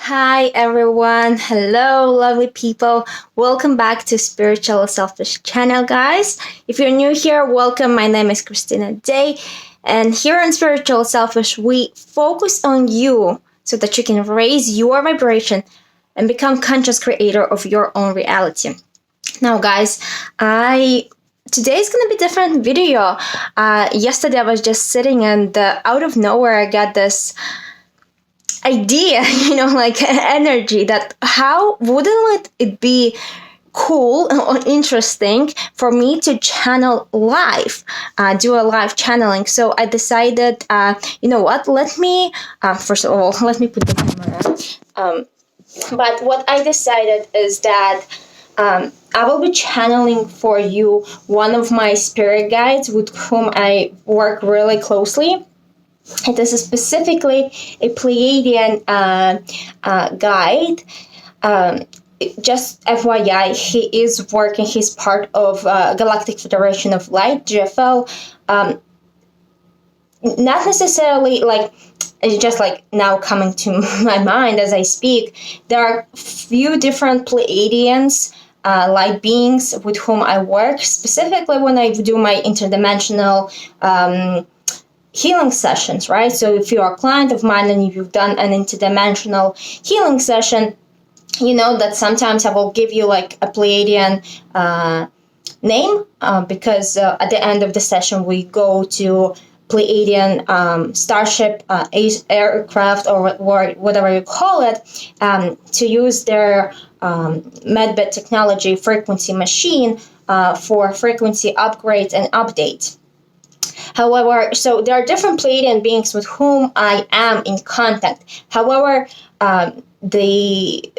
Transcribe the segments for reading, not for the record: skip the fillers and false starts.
Hi everyone. Hello, lovely people. Welcome back to Spiritual Selfish channel, guys. If you're new here, welcome. My name is Kristina Day, and here on Spiritual Selfish, we focus on you so that you can raise your vibration and become conscious creator of your own reality. Now, guys, today's gonna be different video. Yesterday I was just sitting and out of nowhere I got this idea, like energy that how wouldn't it be cool or interesting for me to channel live, do a live channeling. So I decided, let me, first of all, let me put the camera on. But what I decided is that I will be channeling for you one of my spirit guides with whom I work really closely. It is specifically a Pleiadian guide. Just FYI, he is working, he's part of Galactic Federation of Light, GFL. Not necessarily it's just now coming to my mind as I speak. There are few different Pleiadians, light beings with whom I work, specifically when I do my interdimensional healing sessions, right? So if you're a client of mine and if you've done an interdimensional healing session, you know that sometimes I will give you a Pleiadian name because at the end of the session we go to Pleiadian starship, aircraft, or whatever you call it, to use their medbed technology frequency machine for frequency upgrades and updates. However, so there are different Pleiadian beings with whom I am in contact. However, the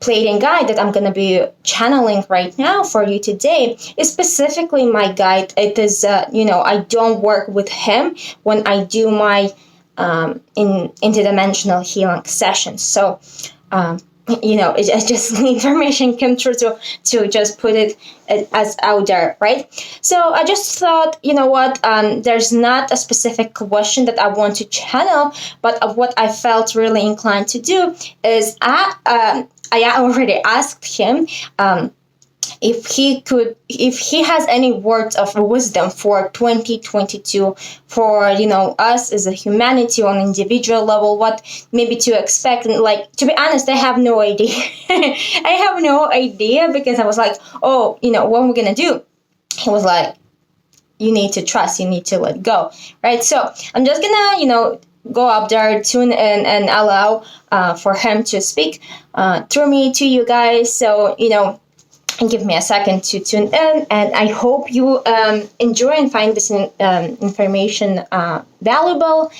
Pleiadian guide that I'm going to be channeling right now for you today is specifically my guide. It is, I don't work with him when I do my interdimensional healing sessions. So, it's just the information came through to just put it as out there, right? So I just thought, there's not a specific question that I want to channel, but what I felt really inclined to do is I already asked him if he has any words of wisdom for 2022 for us as a humanity on humanity level, what maybe to expect. And to be honest, I have no idea. I have no idea because I was like, what are we gonna do? He was like, you need to trust, you need to let go, right? So I'm just gonna go up there, tune in, and allow for him to speak through me to you guys. So and give me a second to tune in, and I hope you enjoy and find this information valuable.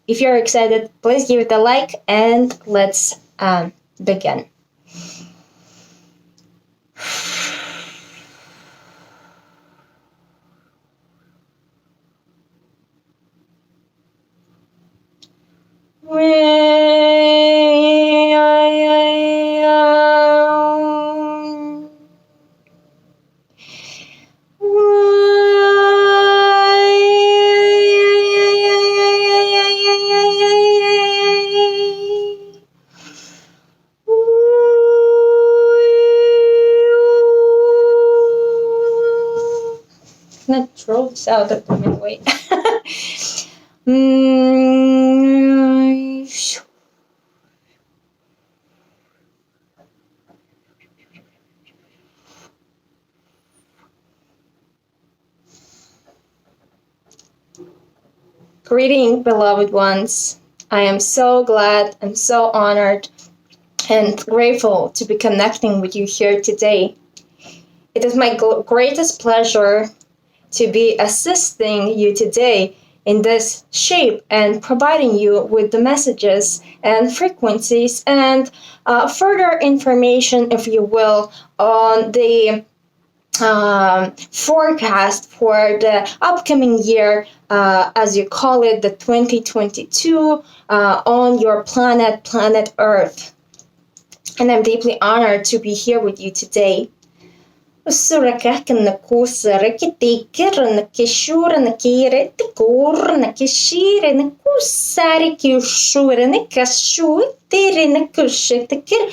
If you're excited, please give it a like, and let's begin. Not throw this out of the way. Greeting, beloved ones. I am so glad and so honored and grateful to be connecting with you here today. It is my greatest pleasure to be assisting you today in this shape and providing you with the messages and frequencies and further information, if you will, on the forecast for the upcoming year, as you call it, the 2022, on your planet Earth. And I'm deeply honored to be here with you today. Surakakan kusarakitikir kishura kire tikur kishire kusari kishura kashu tiri kushitikir.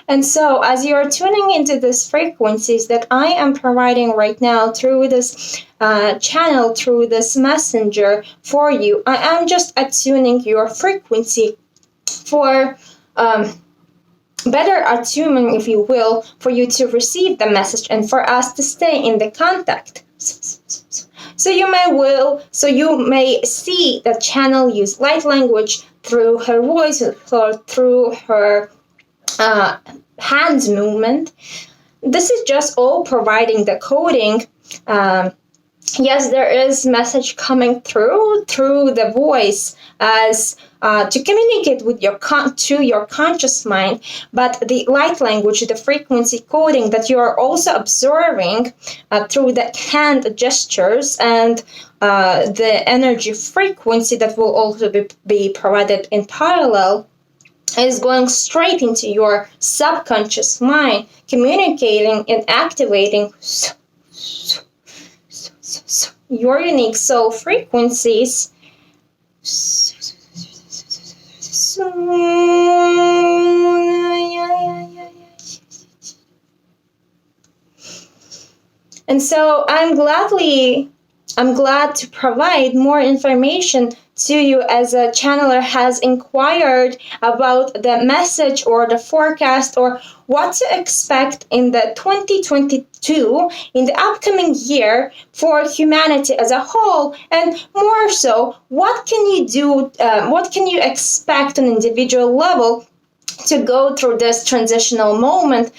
And so, as you are tuning into these frequencies that I am providing right now through this channel, through this messenger for you, I am just attuning your frequency for better attunement, if you will, for you to receive the message and for us to stay in the contact. So you may see the channel use light language through her voice or through her hands movement. This is just all providing the coding. Yes, there is message coming through the voice as to communicate with to your conscious mind, but the light language, the frequency coding that you are also observing through the hand gestures and the energy frequency that will also be provided in parallel, is going straight into your subconscious mind, communicating and activating your unique soul frequencies. And so I'm glad to provide more information to you as a channeler has inquired about the message or the forecast or what to expect in the 2022, in the upcoming year for humanity as a whole, and more so, what can you do, what can you expect on an individual level to go through this transitional moment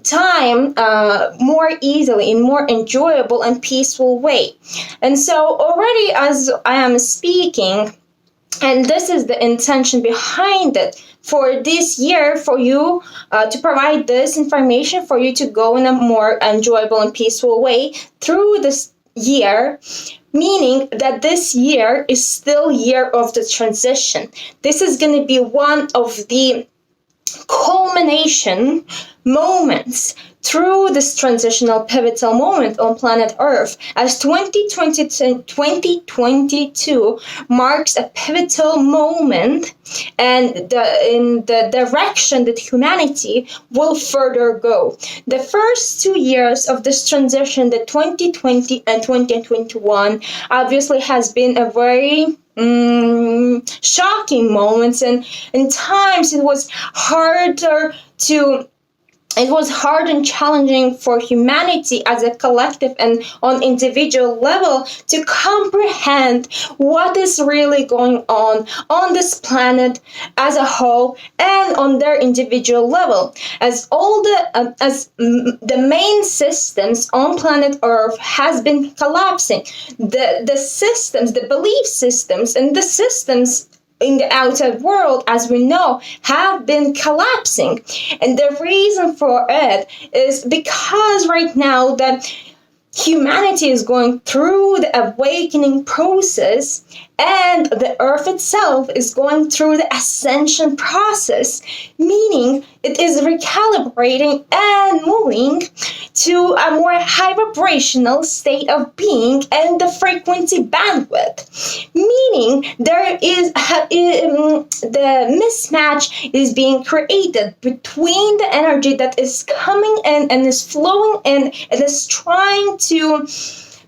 time more easily, in more enjoyable and peaceful way. And so already as I am speaking, and this is the intention behind it, for this year, for you to provide this information, for you to go in a more enjoyable and peaceful way through this year, meaning that this year is still year of the transition. This is going to be one of the culmination moments through this transitional pivotal moment on planet Earth, as 2022 marks a pivotal moment and in the direction that humanity will further go. The first 2 years of this transition, the 2020 and 2021, obviously has been a very shocking moments, and in times it was hard and challenging for humanity as a collective and on individual level to comprehend what is really going on this planet as a whole and on their individual level, as the main systems on planet Earth has been collapsing. The systems, the belief systems, and the systems in the outside world, as we know, have been collapsing. And the reason for it is because right now that humanity is going through the awakening process, and the earth itself is going through the ascension process, meaning it is recalibrating and moving to a more high vibrational state of being and the frequency bandwidth, meaning there is the mismatch is being created between the energy that is coming in and is flowing in and is trying to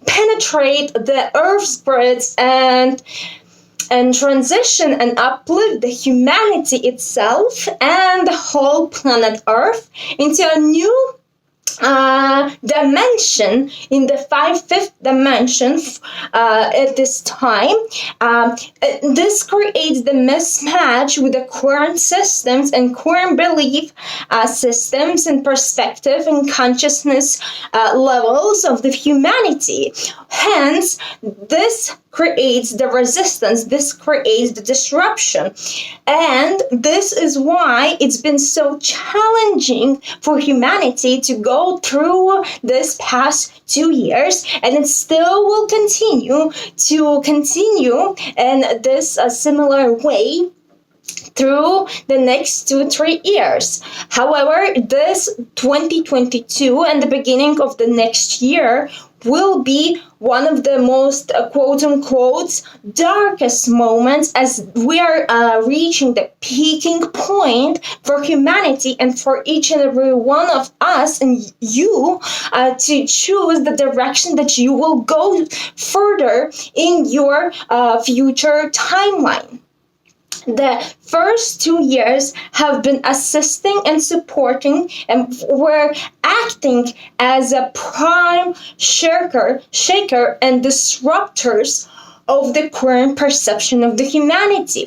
penetrate the earth's grids and transition and uplift the humanity itself and the whole planet Earth into a new dimension, in the fifth dimension at this time. This creates the mismatch with the current systems and current belief systems and perspective and consciousness levels of the humanity. Hence, this creates the resistance, this creates the disruption. And this is why it's been so challenging for humanity to go through this past 2 years, and it still will continue in this similar way through the next 2-3 years. However, this 2022 and the beginning of the next year will be one of the most quote unquote darkest moments, as we are reaching the peaking point for humanity and for each and every one of us and you to choose the direction that you will go further in your future timeline. The first 2 years have been assisting and supporting, and we're acting as a prime shaker and disruptors of the current perception of the humanity.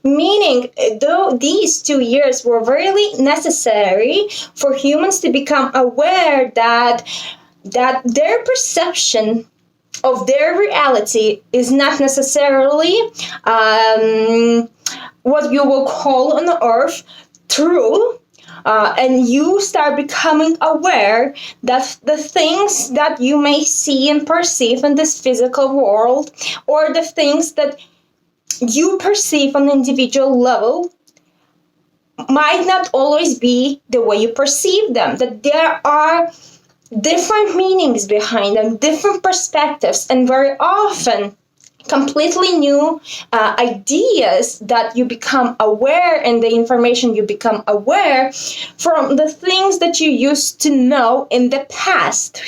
Meaning, though these 2 years were really necessary for humans to become aware that their perception of their reality is not necessarily what you will call on the earth true, and you start becoming aware that the things that you may see and perceive in this physical world, or the things that you perceive on an individual level, might not always be the way you perceive them, that there are different meanings behind them, different perspectives, and very often completely new ideas that you become aware, and the information you become aware from the things that you used to know in the past.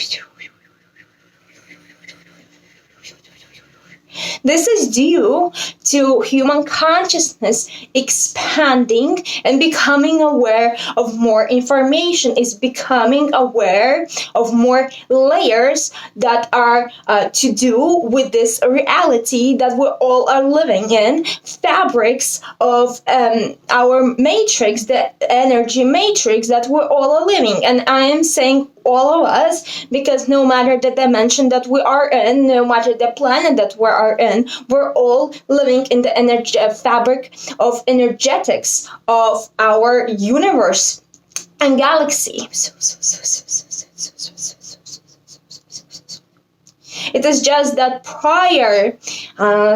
This is due to human consciousness expanding and becoming aware of more information, is becoming aware of more layers that are to do with this reality that we all are living in, fabrics of our matrix, the energy matrix that we're all living. And I am saying all of us, because no matter the dimension that we are in, no matter the planet that we are in, we're all living in the energy fabric of energetics of our universe and galaxy. It is just that prior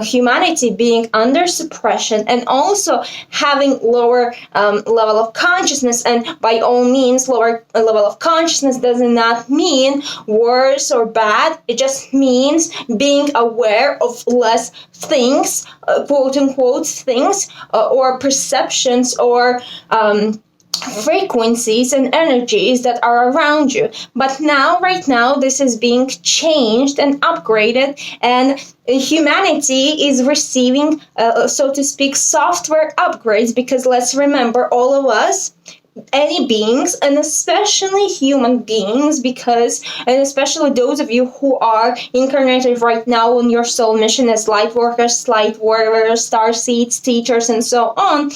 humanity being under suppression and also having lower level of consciousness, and by all means lower level of consciousness does not mean worse or bad. It just means being aware of less things, quote unquote things, or perceptions, or frequencies and energies that are around you. But now, right now, this is being changed and upgraded, and humanity is receiving, so to speak, software upgrades, because let's remember, all of us, any beings, and especially human beings, and especially those of you who are incarnated right now on your soul mission as light workers, light warriors, star seeds, teachers, and so on,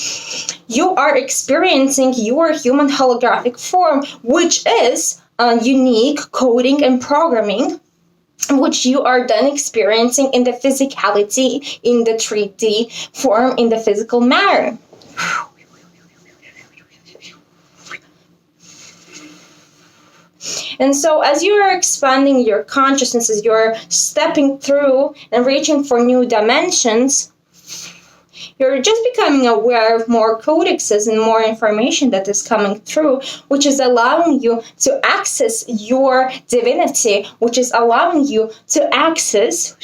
you are experiencing your human holographic form, which is unique coding and programming, which you are then experiencing in the physicality, in the 3D form, in the physical matter. And so as you are expanding your consciousness, as you're stepping through and reaching for new dimensions, you're just becoming aware of more codexes and more information that is coming through, which is allowing you to access your divinity, which is allowing you to access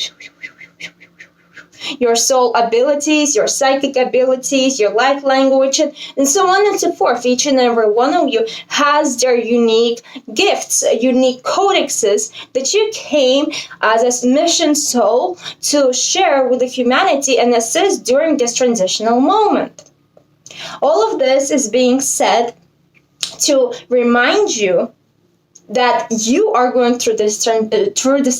your soul abilities, your psychic abilities, your light language, and so on and so forth. Each and every one of you has their unique gifts, unique codexes that you came as a mission soul to share with the humanity and assist during this transitional moment. All of this is being said to remind you that you are going through this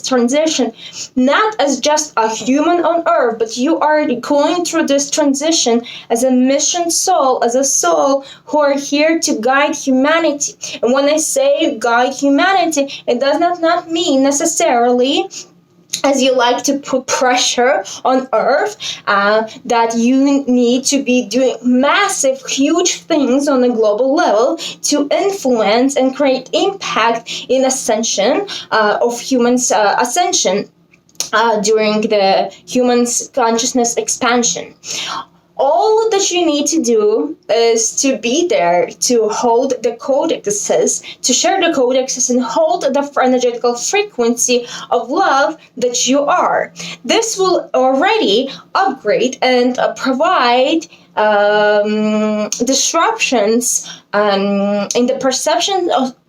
transition, not as just a human on earth, but you are going through this transition as a mission soul, as a soul who are here to guide humanity. And when I say guide humanity, it does not mean necessarily, as you like to put pressure on earth, that you need to be doing massive, huge things on a global level to influence and create impact in ascension of humans' ascension during the human's consciousness expansion. All that you need to do is to be there, to hold the codexes, to share the codexes and hold the energetical frequency of love that you are. This will already upgrade and provide disruptions in the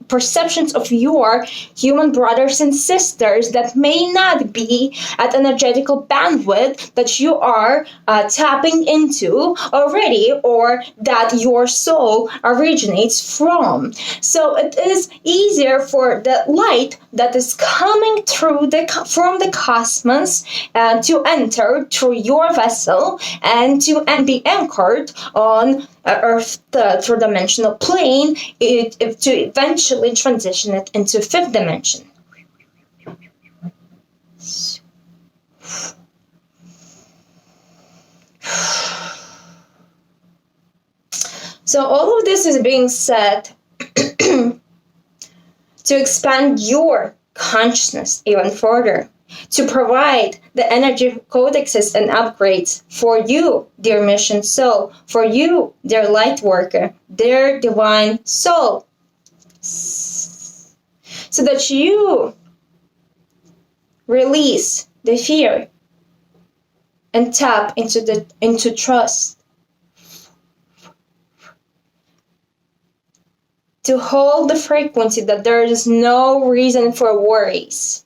perceptions of your human brothers and sisters that may not be at energetical bandwidth that you are tapping into already, or that your soul originates from. So it is easier for the light that is coming through from the cosmos to enter through your vessel and to be anchored on Earth, the third-dimensional plane, to eventually transition it into fifth dimension. So all of this is being said to expand your consciousness even further, to provide the energy codexes and upgrades for you, dear mission soul, for you, dear light worker, dear divine soul, so that you release the fear and tap into trust, to hold the frequency that there is no reason for worries,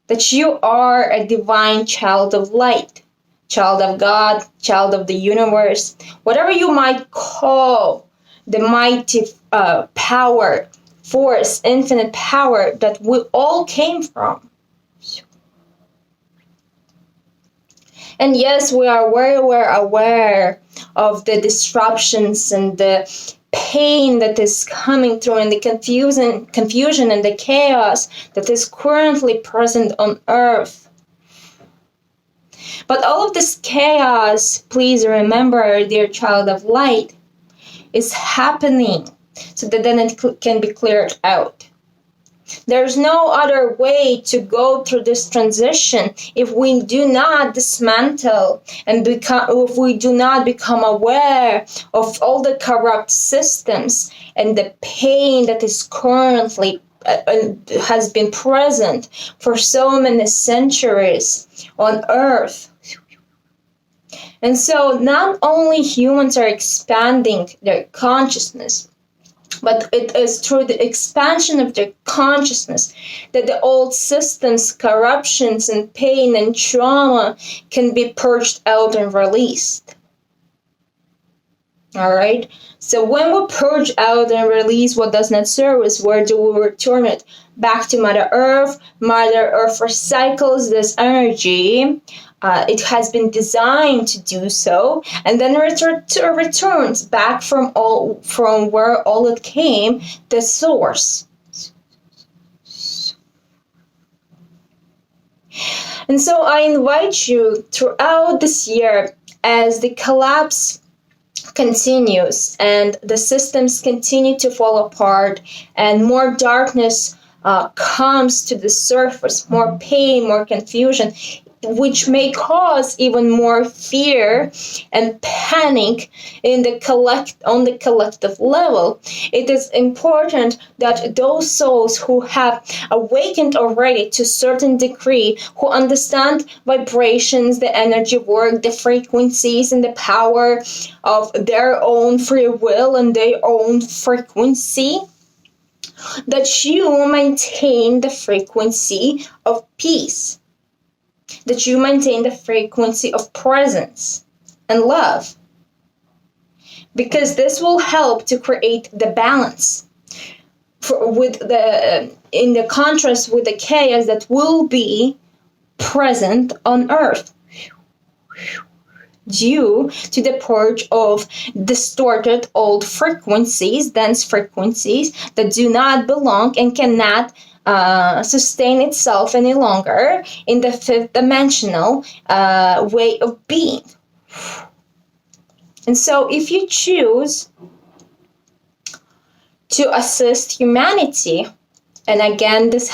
that you are a divine child of light, child of God, child of the universe, whatever you might call the mighty power, force, infinite power that we all came from. And yes, we are very aware of the disruptions and the pain that is coming through, and the confusion and the chaos that is currently present on Earth. But all of this chaos, please remember, dear child of light, is happening so that then it can be cleared out. There's no other way to go through this transition if we do not dismantle and if we do not become aware of all the corrupt systems and the pain that is currently has been present for so many centuries on Earth. And so not only humans are expanding their consciousness, but it is through the expansion of their consciousness that the old systems, corruptions, and pain and trauma can be purged out and released. All right? So when we purge out and release what does not serve us, where do we return it? Back to Mother Earth. Mother Earth recycles this energy. It has been designed to do so, and then returns back from where all it came, the source. And so I invite you throughout this year, as the collapse continues and the systems continue to fall apart and more darkness comes to the surface, more pain, more confusion, which may cause even more fear and panic on the collective level. It is important that those souls who have awakened already to a certain degree, who understand vibrations, the energy work, the frequencies, and the power of their own free will and their own frequency, that you maintain the frequency of peace, that you maintain the frequency of presence and love, because this will help to create the balance. with the in the contrast with the chaos that will be present on Earth due to the purge of distorted old frequencies, dense frequencies that do not belong and cannot sustain itself any longer in the fifth dimensional way of being. And so if you choose to assist humanity, and again, this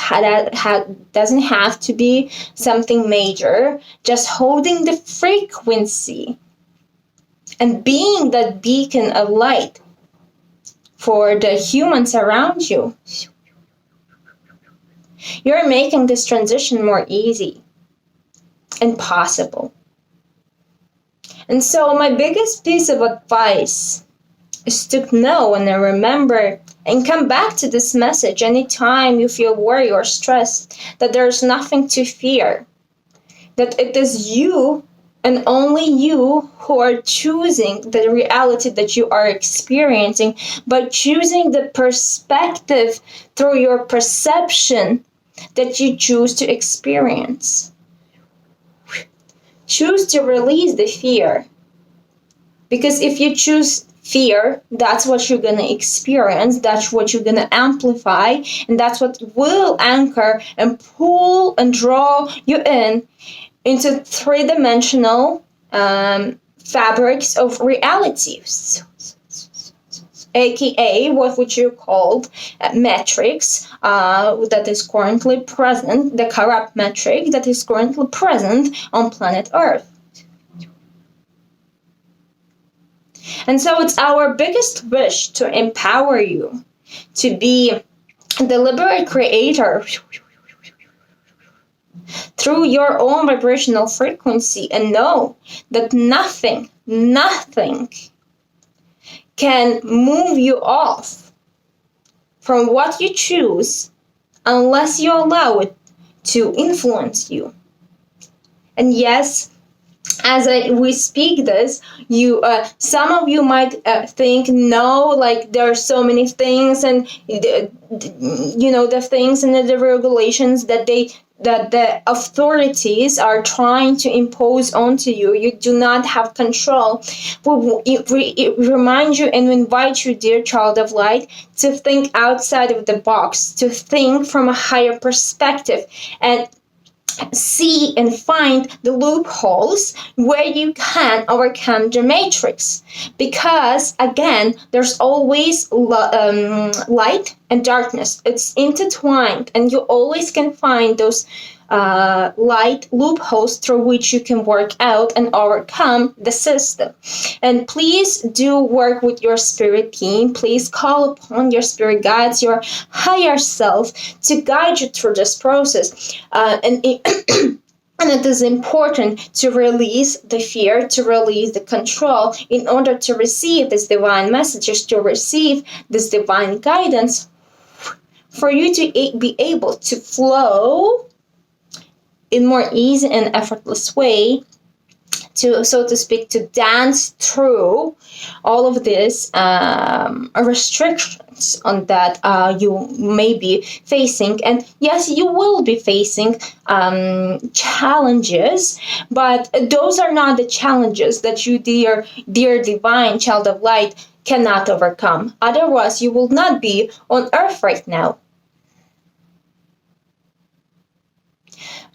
doesn't have to be something major, just holding the frequency and being that beacon of light for the humans around you, you're making this transition more easy and possible. And so my biggest piece of advice is to know and remember and come back to this message anytime you feel worried or stressed, that there's nothing to fear, that it is you and only you who are choosing the reality that you are experiencing, by choosing the perspective through your perception that you choose to experience. Choose to release the fear, because if you choose fear, that's what you're going to experience, that's what you're going to amplify, and that's what will anchor and pull and draw you into three-dimensional fabrics of reality, aka what would you call metrics that is currently present, the corrupt metric that is currently present on planet Earth. And so it's our biggest wish to empower you to be a deliberate creator through your own vibrational frequency, and know that nothing can move you off from what you choose unless you allow it to influence you. And yes, as we speak this, some of you might think, no, like there are so many things, and the things and the regulations that the authorities are trying to impose onto you. You do not have control. We remind you and invite you, dear child of light, to think outside of the box, to think from a higher perspective, and see and find the loopholes where you can overcome the matrix. Because again, there's always light and darkness. It's intertwined, and you always can find those light loopholes through which you can work out and overcome the system. And please do work with your spirit team. Please call upon your spirit guides, your higher self, to guide you through this process. And it is important to release the fear, to release the control, in order to receive these divine messages, to receive this divine guidance, for you to be able to flow in more easy and effortless way, to, so to speak, to dance through all of these restrictions on that you may be facing. And yes, you will be facing challenges, but those are not the challenges that you, dear divine child of light, cannot overcome. Otherwise, you will not be on Earth right now.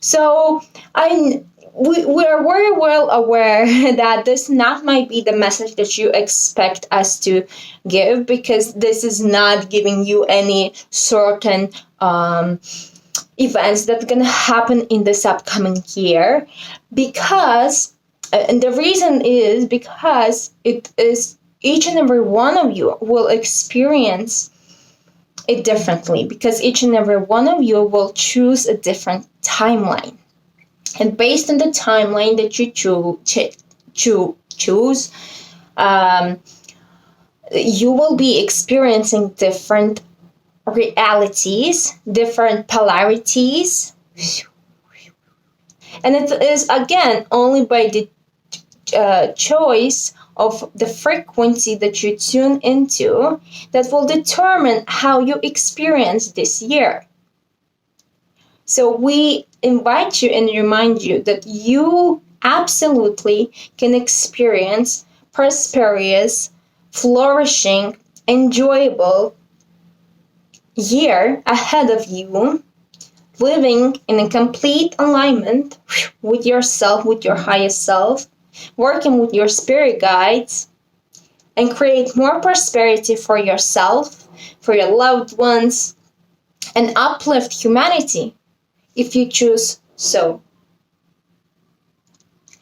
So we're very well aware that this not might be the message that you expect us to give, because this is not giving you any certain events that are going to happen in this upcoming year, because, and the reason is because it is each and every one of you will experience it differently, because each and every one of you will choose a different timeline. And based on the timeline that you choose, you will be experiencing different realities, different polarities. And it is, again, only by the choice of the frequency that you tune into that will determine how you experience this year. So we invite you and remind you that you absolutely can experience prosperous, flourishing, enjoyable year ahead of you, living in a complete alignment with yourself, with your highest self, working with your spirit guides, and create more prosperity for yourself, for your loved ones, and uplift humanity if you choose so.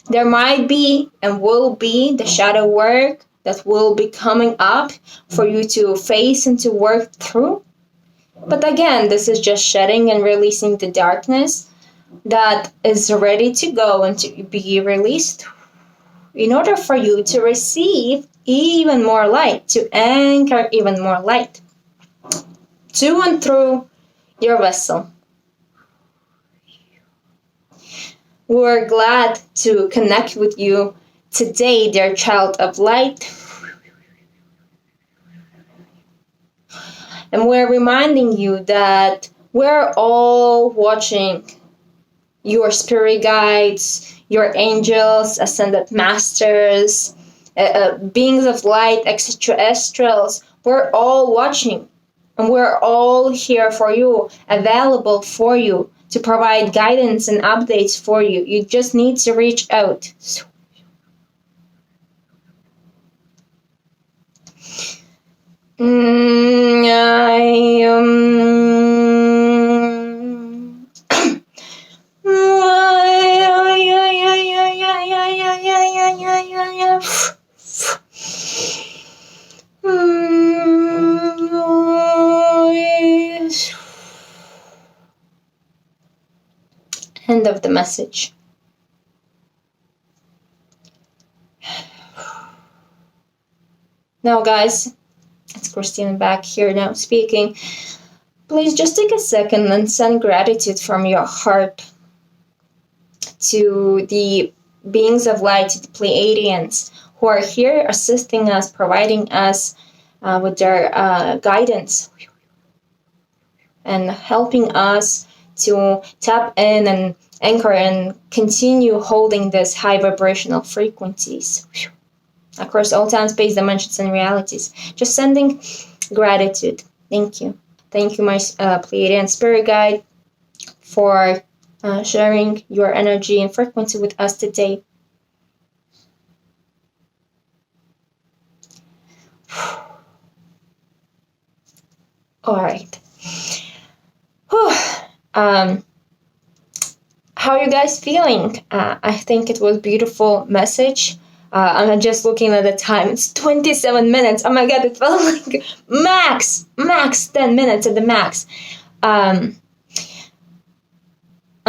There might be and will be the shadow work that will be coming up for you to face and to work through. But again, this is just shedding and releasing the darkness that is ready to go and to be released in order for you to receive even more light, to anchor even more light to and through your vessel. We're glad to connect with you today, dear child of light. And we're reminding you that we're all watching your spirit guides, your angels, ascended masters, beings of light, extraterrestrials. We're all watching, and we're all here for you, available for you, to provide guidance and updates for you. You just need to reach out. End of the message. Now, guys, it's Kristina back here now speaking. Please just take a second and send gratitude from your heart to the beings of light, to the Pleiadians, who are here assisting us, providing us with their guidance and helping us to tap in and anchor and continue holding this high vibrational frequencies across all time, space, dimensions, and realities. Just sending gratitude. Thank you. Thank you, my Pleiadian spirit guide, for sharing your energy and frequency with us today. All right. How are you guys feeling? I think it was a beautiful message. I'm just looking at the time. It's 27 minutes. Oh my god, it felt like max 10 minutes at the max. I'm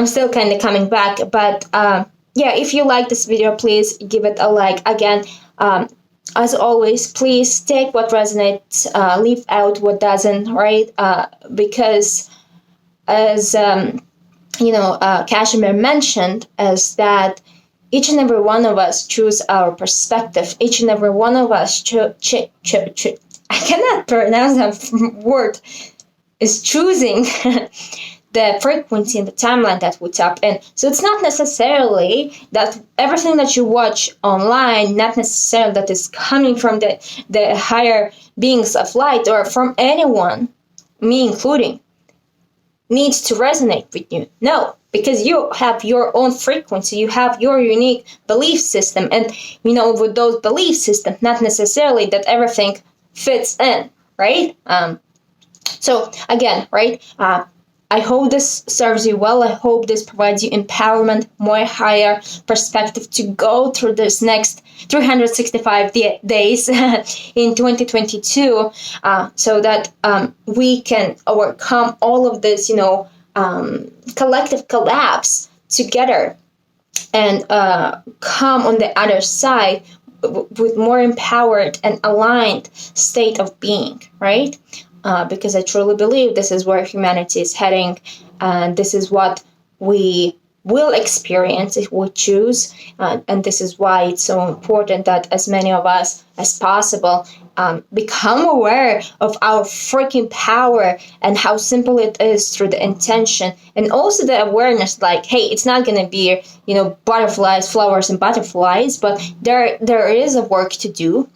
still kind of coming back, but yeah, if you like this video, please give it a like. Again, as always, please take what resonates, leave out what doesn't, right? Because as Kashmir mentioned, is that each and every one of us choose our perspective. Each and every one of us I cannot pronounce that word, is choosing the frequency and the timeline that we tap in. So it's not necessarily that everything that you watch online, not necessarily that is coming from the higher beings of light or from anyone, me including, needs to resonate with you. No, because you have your own frequency, you have your unique belief system, and with those belief systems, not necessarily that everything fits in, right? So again, right? I hope this serves you well. I hope this provides you empowerment, more higher perspective to go through this next 365 days in 2022, so that we can overcome all of this, collective collapse together and come on the other side with more empowered and aligned state of being, right? Because I truly believe this is where humanity is heading, and this is what we will experience if we choose. And this is why it's so important that as many of us as possible become aware of our freaking power and how simple it is through the intention, and also the awareness, like, hey, it's not going to be, butterflies, flowers and butterflies, but there is a work to do.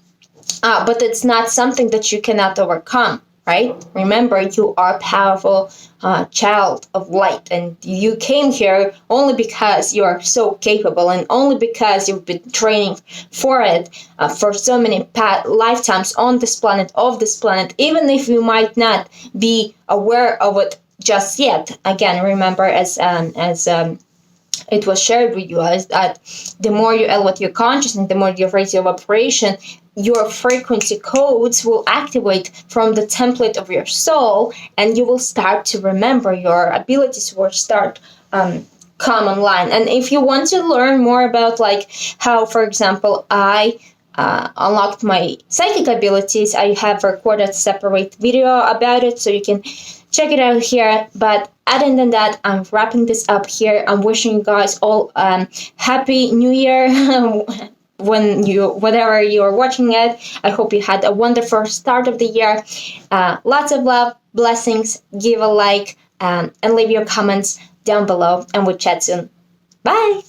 But it's not something that you cannot overcome, right? Remember, you are a powerful child of light, and you came here only because you are so capable, and only because you've been training for it for so many lifetimes on this planet, even if you might not be aware of it just yet. Again, remember, as it was shared with you, is that the more you elevate your consciousness, the more you raise your vibration, your frequency codes will activate from the template of your soul, and you will start to remember. Your abilities will start come online. And if you want to learn more about, like, how, for example, I unlocked my psychic abilities, I have recorded a separate video about it, so you can check it out here. But other than that, I'm wrapping this up here. I'm wishing you guys all happy new year whatever you're watching it. I hope you had a wonderful start of the year. Lots of love, blessings. Give a like and leave your comments down below, and we'll chat soon. Bye.